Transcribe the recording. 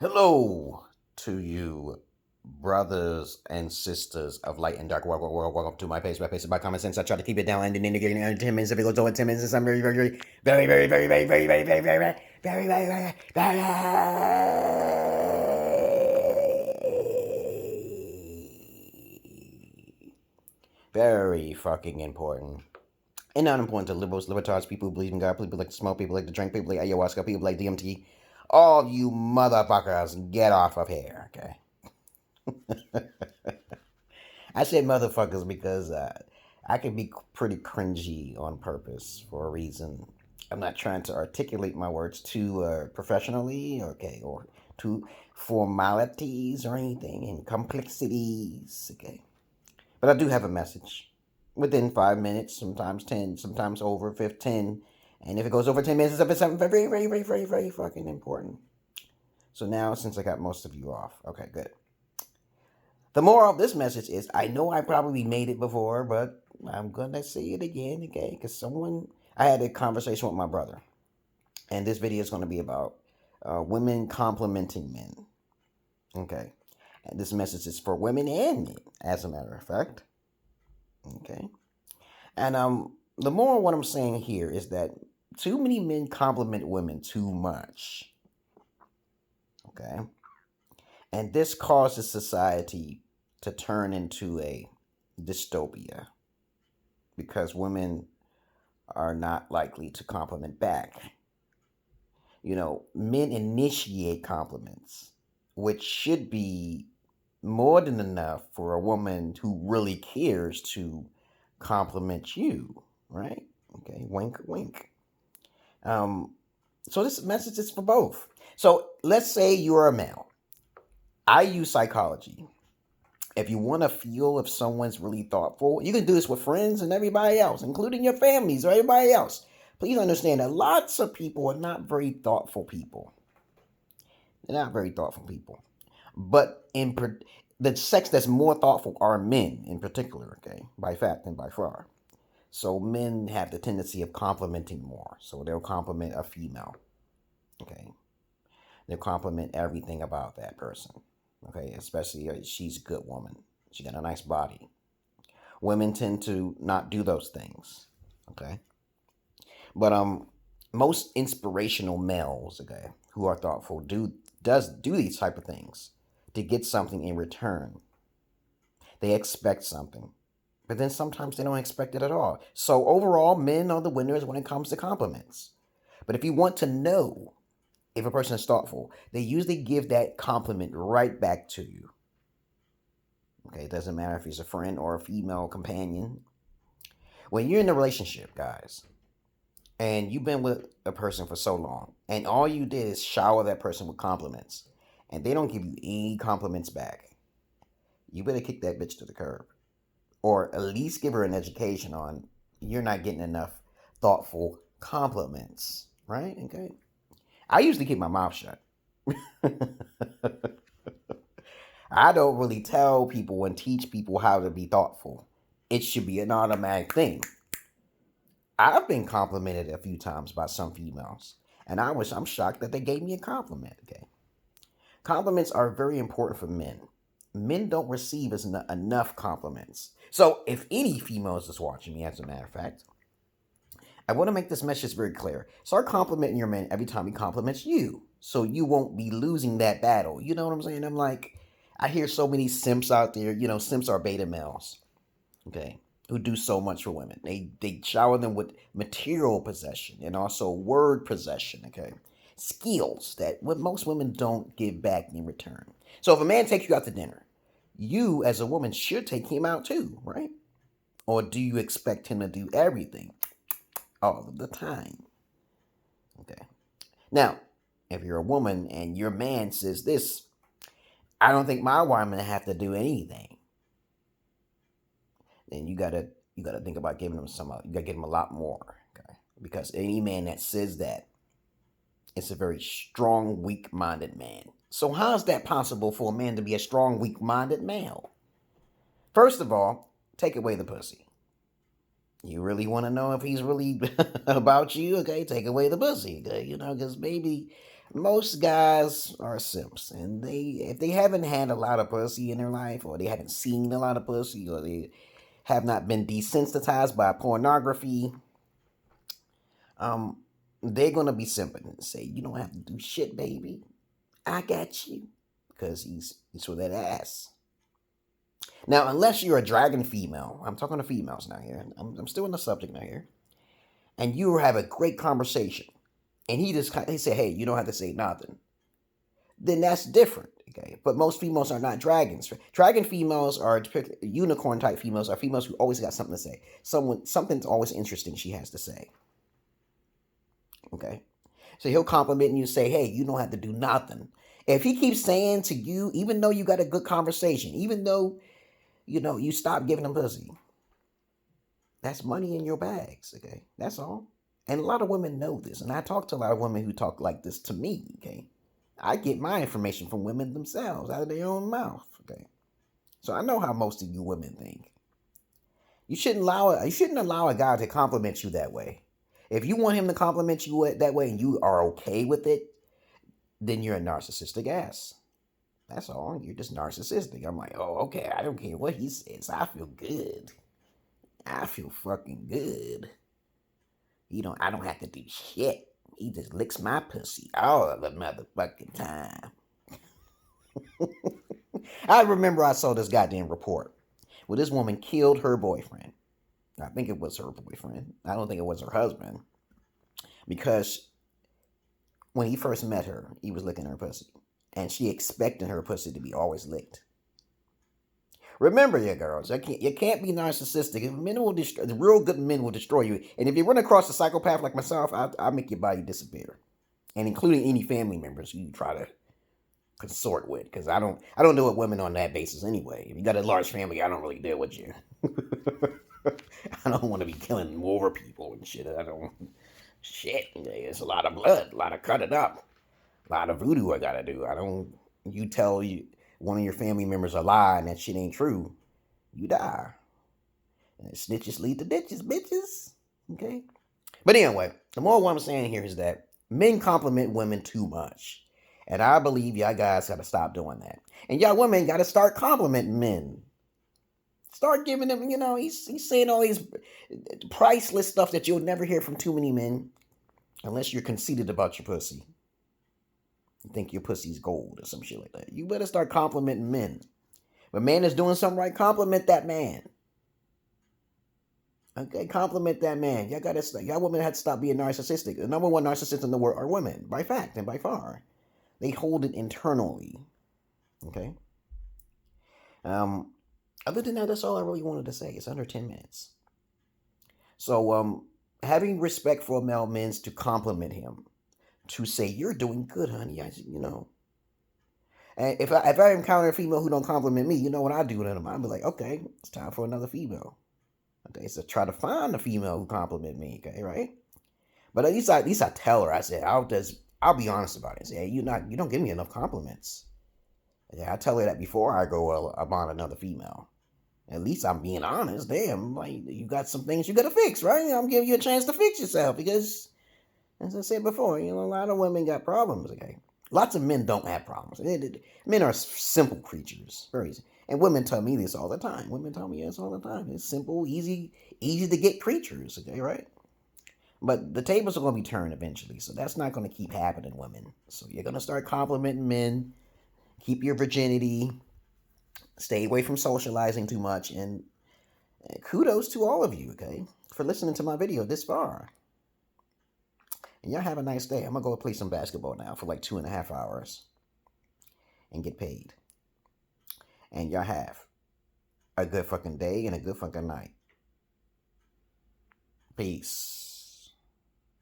Hello to you, brothers and sisters of light and dark. Welcome to my page. My page is by common sense. I try to keep it down and then getting under 10 minutes. If it goes over 10 minutes, I'm very fucking important. And not important to liberals, libertards, people who believe in God, people who like to smoke, people who like to drink, people like ayahuasca, people who like DMT. All you motherfuckers, get off of here, okay? I said motherfuckers because I can be pretty cringy on purpose for a reason. I'm not trying to articulate my words too professionally, okay, or too formalities or anything and complexities, okay. But I do have a message within 5 minutes, sometimes 10, sometimes over 15. And if it goes over 10 minutes, it's up to something very fucking important. So now, since I got most of you off, okay, good. The moral of this message is, I know I probably made it before, but I'm going to say it again, okay? Because I had a conversation with my brother. And this video is going to be about women complimenting men, okay? And this message is for women and men, as a matter of fact, okay? And the moral of what I'm saying here is that too many men compliment women too much, okay? And this causes society to turn into a dystopia because women are not likely to compliment back. You know, men initiate compliments, which should be more than enough for a woman who really cares to compliment you, right? Okay, wink, wink. So this message is for both. So let's say you're a male. I use psychology. If you want to feel if someone's really thoughtful, you can do this with friends and everybody else, including your families or everybody else. Please understand that lots of people are not very thoughtful people. They're not very thoughtful people. But the sex that's more thoughtful are men in particular, okay, by fact and by far. So men have the tendency of complimenting more. So they'll compliment a female, okay. They'll compliment everything about that person. Okay, especially if she's a good woman. She got a nice body. Women tend to not do those things. Okay. But most inspirational males, okay, who are thoughtful do these type of things to get something in return. They expect something. But then sometimes they don't expect it at all. So overall, men are the winners when it comes to compliments. But if you want to know if a person is thoughtful, they usually give that compliment right back to you. Okay, it doesn't matter if he's a friend or a female companion. When you're in a relationship, guys, and you've been with a person for so long, and all you did is shower that person with compliments, and they don't give you any compliments back, you better kick that bitch to the curb. Or at least give her an education on you're not getting enough thoughtful compliments, right? Okay. I usually keep my mouth shut. I don't really tell people and teach people how to be thoughtful. It should be an automatic thing. I've been complimented a few times by some females, and I'm shocked that they gave me a compliment. Okay, compliments are very important for men. Men don't receive enough compliments. So, if any females is watching me, as a matter of fact, I want to make this message very clear. Start complimenting your man every time he compliments you, so you won't be losing that battle. You know what I'm saying? I'm like, I hear so many simps out there. You know, simps are beta males, okay, who do so much for women. They shower them with material possession and also word possession, okay, skills that most women don't give back in return. So if a man takes you out to dinner, you as a woman should take him out too, right? Or do you expect him to do everything all of the time? Okay. Now, if you're a woman and your man says this, I don't think my woman have to do anything, then you gotta think about giving them you gotta give them a lot more, okay? Because any man that says that, it's a very strong, weak-minded man. So how is that possible for a man to be a strong, weak-minded male? First of all, take away the pussy. You really want to know if he's really about you? Okay, take away the pussy. Okay, you know, because maybe Most guys are simps, and if they haven't had a lot of pussy in their life, or they haven't seen a lot of pussy, or they have not been desensitized by pornography, um, they're gonna be simping and say, "You don't have to do shit, baby. I got you," because he's for that ass. Now, unless you're a dragon female, I'm talking to females now here. I'm still in the subject now here, and you have a great conversation, and he said, "Hey, you don't have to say nothing." Then that's different. Okay, but most females are not dragons. Dragon females are unicorn type females. Are females who always got something to say. Something's always interesting she has to say. Okay, so he'll compliment you and say, "Hey, you don't have to do nothing." If he keeps saying to you, even though you got a good conversation, even though you stop giving him pussy, that's money in your bags. Okay, that's all. And a lot of women know this, and I talk to a lot of women who talk like this to me. Okay, I get my information from women themselves out of their own mouth. Okay, so I know how most of you women think. You shouldn't allow a guy to compliment you that way. If you want him to compliment you that way and you are okay with it, then you're a narcissistic ass. That's all. You're just narcissistic. I'm like, oh, okay. I don't care what he says. I feel good. I feel fucking good. I don't have to do shit. He just licks my pussy all the motherfucking time. I remember I saw this goddamn report where this woman killed her boyfriend. I think it was her boyfriend. I don't think it was her husband. Because when he first met her, he was licking her pussy. And she expected her pussy to be always licked. Remember, you girls, you can't be narcissistic. The real good men will destroy you. And if you run across a psychopath like myself, I'll make your body disappear. And including any family members you try to consort with. Because I don't deal with women on that basis anyway. If you got a large family, I don't really deal with you. I don't want to be killing more people and shit. Shit, it's a lot of blood, a lot of cutting up, a lot of voodoo I gotta do. You tell one of your family members a lie and that shit ain't true, you die. And snitches lead to ditches, bitches. Okay? But anyway, the more what I'm saying here is that men compliment women too much. And I believe y'all guys gotta stop doing that. And y'all women gotta start complimenting men. Start giving them, he's saying all these priceless stuff that you'll never hear from too many men unless you're conceited about your pussy. You think your pussy's gold or some shit like that. You better start complimenting men. If a man is doing something right, compliment that man. Okay, compliment that man. Y'all women have to stop being narcissistic. The number one narcissist in the world are women, by fact and by far. They hold it internally. Okay? Other than that, that's all I really wanted to say. It's under 10 minutes. So, having respect for a male means to compliment him. To say, you're doing good, honey. And if I encounter a female who don't compliment me, you know what I do to them? I'll be like, okay, it's time for another female. Okay, so try to find a female who compliment me, okay, right? But at least I tell her, I said, I'll be honest about it. I say, hey, you don't give me enough compliments. Okay, I tell her that before I go upon another female. At least I'm being honest. Damn, like, you got some things you gotta fix, right? I'm giving you a chance to fix yourself because, as I said before, a lot of women got problems, okay? Lots of men don't have problems. Men are simple creatures. Very easy. And women tell me this all the time. Women tell me this all the time. It's simple, easy to get creatures, okay, right? But the tables are going to be turned eventually, so that's not going to keep happening, women. So you're going to start complimenting men. Keep your virginity. Stay away from socializing too much. And kudos to all of you, okay, for listening to my video this far. And y'all have a nice day. I'm going to go play some basketball now for like 2.5 hours and get paid. And y'all have a good fucking day and a good fucking night. Peace.